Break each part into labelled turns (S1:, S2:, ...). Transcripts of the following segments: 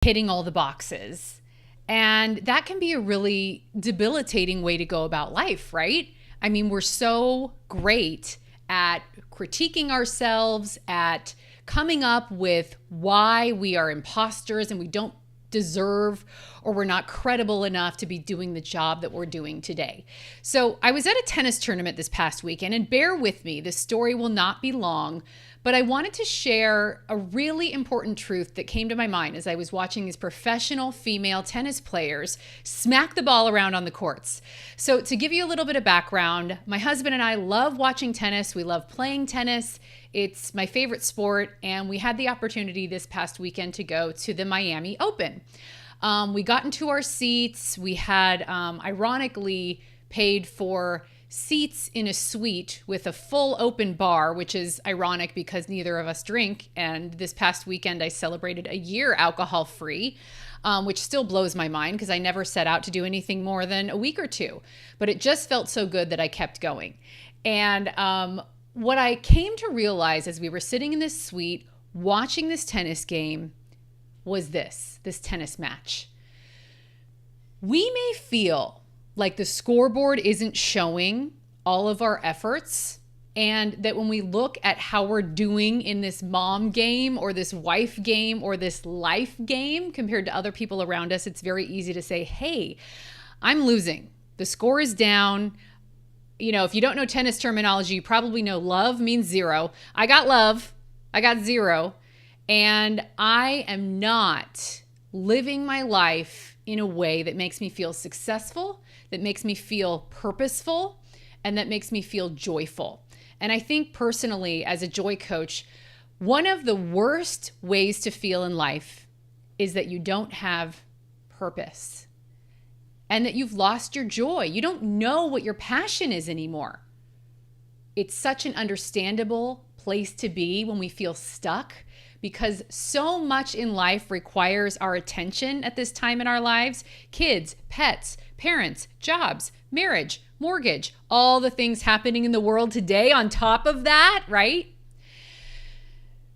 S1: hitting all the boxes. And that can be a really debilitating way to go about life, right? I mean, we're so great at critiquing ourselves, at coming up with why we are imposters and we don't deserve or we're not credible enough to be doing the job that we're doing today. So I was at a tennis tournament this past weekend, and bear with me, this story will not be long, but I wanted to share a really important truth that came to my mind as I was watching these professional female tennis players smack the ball around on the courts. So to give you a little bit of background, my husband and I love watching tennis. We love playing tennis. It's my favorite sport, and we had the opportunity this past weekend to go to the Miami Open. We got into our seats. We had, ironically, paid for seats in a suite with a full open bar, which is ironic because neither of us drink. And this past weekend, I celebrated a year alcohol-free, which still blows my mind because I never set out to do anything more than a week or two. But it just felt so good that I kept going. And what I came to realize as we were sitting in this suite watching this tennis game was this tennis match. We may feel like the scoreboard isn't showing all of our efforts, and that when we look at how we're doing in this mom game or this wife game or this life game compared to other people around us, it's very easy to say, hey, I'm losing. The score is down. You know, if you don't know tennis terminology, you probably know love means zero. I got love. I got zero. And I am not living my life in a way that makes me feel successful, that makes me feel purposeful, and that makes me feel joyful. And I think personally, as a joy coach, one of the worst ways to feel in life is that you don't have purpose and that you've lost your joy. You don't know what your passion is anymore. It's such an understandable place to be when we feel stuck, because so much in life requires our attention at this time in our lives. Kids, pets, parents, jobs, marriage, mortgage, all the things happening in the world today on top of that, right?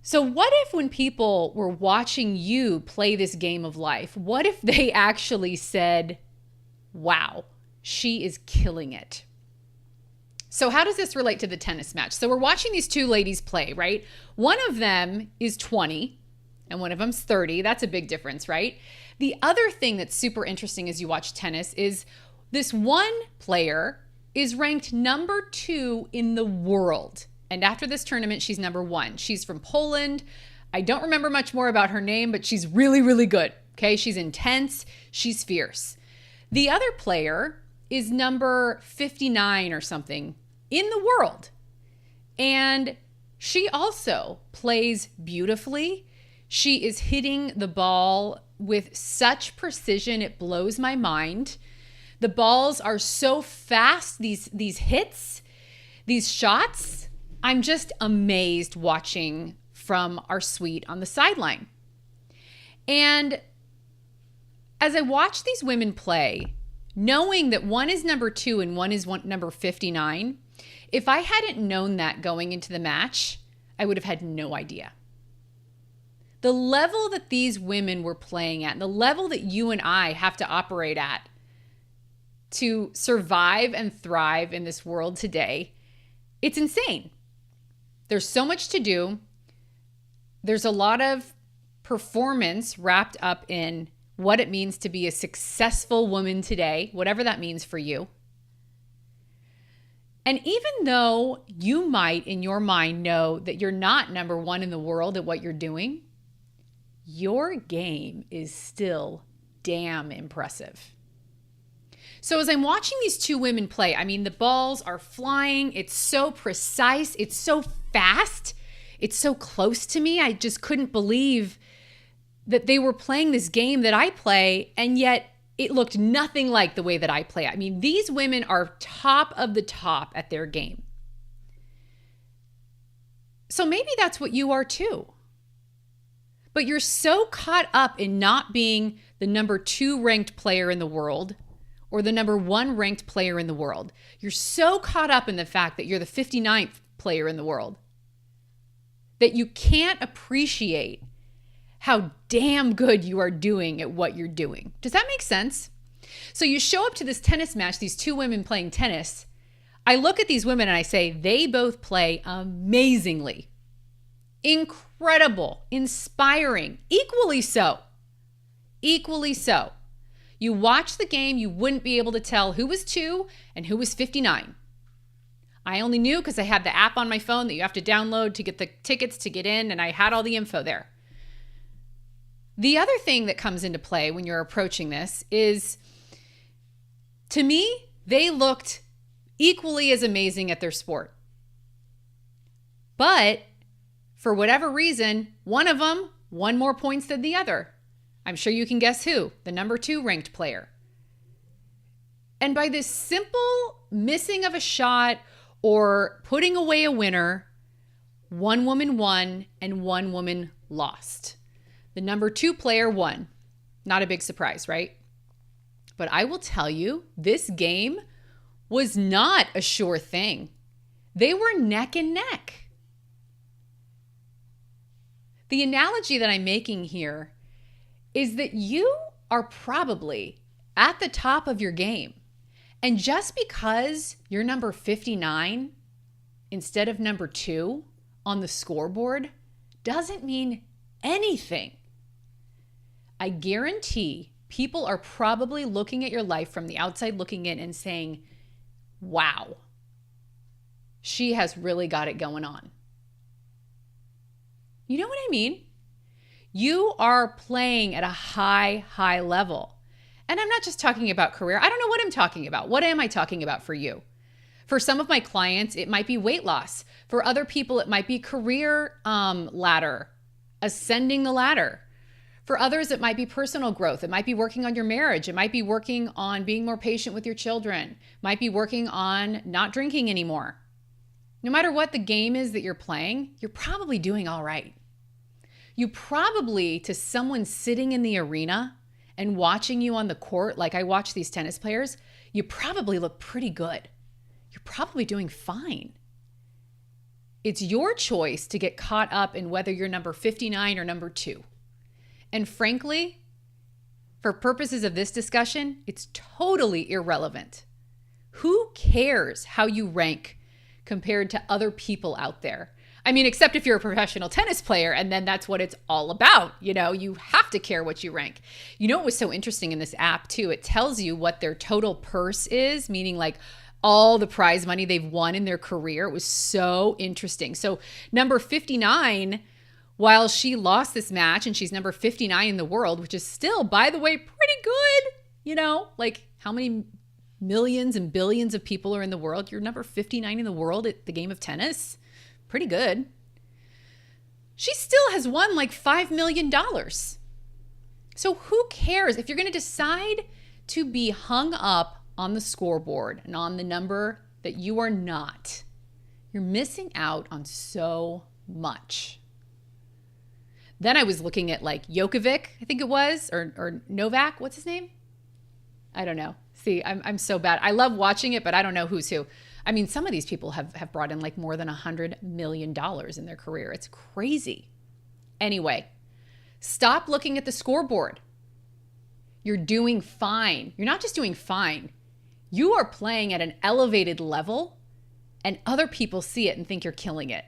S1: So what if when people were watching you play this game of life, what if they actually said, wow, she is killing it? So how does this relate to the tennis match? So we're watching these two ladies play, right? One of them is 20 and one of them's 30. That's a big difference, right? The other thing that's super interesting as you watch tennis is this one player is ranked number 2 in the world. And after this tournament, she's number 1. She's from Poland. I don't remember much more about her name, but she's really, really good. Okay, she's intense. She's fierce. The other player is number 59 or something in the world. And she also plays beautifully. She is hitting the ball with such precision, it blows my mind. The balls are so fast, these hits, these shots. I'm just amazed watching from our suite on the sideline. And as I watch these women play, knowing that one is number 2 and one is number 59, if I hadn't known that going into the match, I would have had no idea. The level that these women were playing at, the level that you and I have to operate at to survive and thrive in this world today, it's insane. There's so much to do. There's a lot of performance wrapped up in what it means to be a successful woman today, whatever that means for you. And even though you might in your mind know that you're not number 1 in the world at what you're doing, your game is still damn impressive. So as I'm watching these two women play, I mean, the balls are flying. It's so precise. It's so fast. It's so close to me. I just couldn't believe that they were playing this game that I play, and yet it looked nothing like the way that I play. I mean, these women are top of the top at their game. So maybe that's what you are too. But you're so caught up in not being the number 2 ranked player in the world or the number 1 ranked player in the world. You're so caught up in the fact that you're the 59th player in the world that you can't appreciate how damn good you are doing at what you're doing. Does that make sense? So you show up to this tennis match, these two women playing tennis. I look at these women and I say, they both play amazingly. Incredible, inspiring, equally so. Equally so. You watch the game, you wouldn't be able to tell who was 2 and who was 59. I only knew because I had the app on my phone that you have to download to get the tickets to get in, and I had all the info there. The other thing that comes into play when you're approaching this is, to me, they looked equally as amazing at their sport. But for whatever reason, one of them won more points than the other. I'm sure you can guess who, the number 2 ranked player. And by this simple missing of a shot or putting away a winner, one woman won and one woman lost. The number 2 player won. Not a big surprise, right? But I will tell you, this game was not a sure thing. They were neck and neck. The analogy that I'm making here is that you are probably at the top of your game. And just because you're number 59 instead of number 2 on the scoreboard doesn't mean anything. I guarantee people are probably looking at your life from the outside looking in and saying, wow, she has really got it going on. You know what I mean? You are playing at a high, high level. And I'm not just talking about career. I don't know what I'm talking about. What am I talking about for you? For some of my clients, it might be weight loss. For other people, it might be career ladder, ascending the ladder. For others, it might be personal growth. It might be working on your marriage. It might be working on being more patient with your children. It might be working on not drinking anymore. No matter what the game is that you're playing, you're probably doing all right. You probably, to someone sitting in the arena and watching you on the court, like I watch these tennis players, you probably look pretty good. You're probably doing fine. It's your choice to get caught up in whether you're number 59 or number 2. And frankly, for purposes of this discussion, it's totally irrelevant. Who cares how you rank compared to other people out there? I mean, except if you're a professional tennis player, and then that's what it's all about. You know, you have to care what you rank. You know what was so interesting in this app too? It tells you what their total purse is, meaning like all the prize money they've won in their career. It was so interesting. So number 59, while she lost this match and she's number 59 in the world, which is still, by the way, pretty good. You know, like how many millions and billions of people are in the world? You're number 59 in the world at the game of tennis. Pretty good. She still has won like $5 million. So who cares? If you're going to decide to be hung up on the scoreboard and on the number that you are not, you're missing out on so much. Then I was looking at like Djokovic, I think it was, or Novak, what's his name? I don't know. See, I'm so bad. I love watching it, but I don't know who's who. I mean, some of these people have brought in like more than $100 million in their career. It's crazy. Anyway, stop looking at the scoreboard. You're doing fine. You're not just doing fine. You are playing at an elevated level and other people see it and think you're killing it.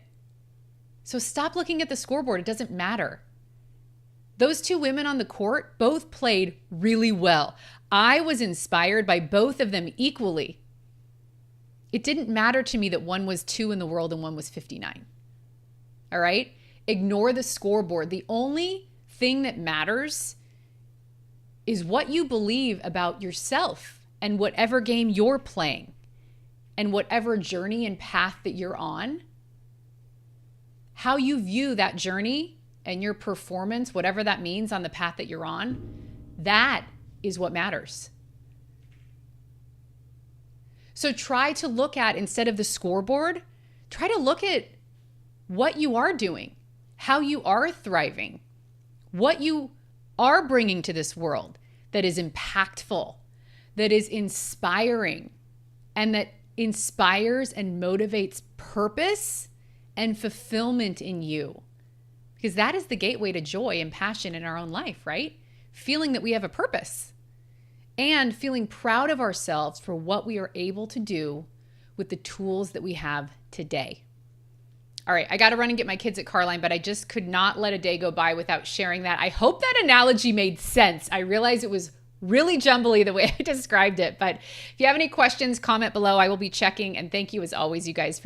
S1: So stop looking at the scoreboard. It doesn't matter. Those two women on the court both played really well. I was inspired by both of them equally. It didn't matter to me that one was 2 in the world and one was 59. All right? Ignore the scoreboard. The only thing that matters is what you believe about yourself and whatever game you're playing and whatever journey and path that you're on. How you view that journey and your performance, whatever that means on the path that you're on, that is what matters. So try to look at, instead of the scoreboard, try to look at what you are doing, how you are thriving, what you are bringing to this world that is impactful, that is inspiring, and that inspires and motivates purpose and fulfillment in you. because that is the gateway to joy and passion in our own life, right? Feeling that we have a purpose and feeling proud of ourselves for what we are able to do with the tools that we have today. All right, I got to run and get my kids at Carline, but I just could not let a day go by without sharing that. I hope that analogy made sense. I realize it was really jumbly the way I described it, but if you have any questions, comment below. I will be checking, and thank you as always, you guys, for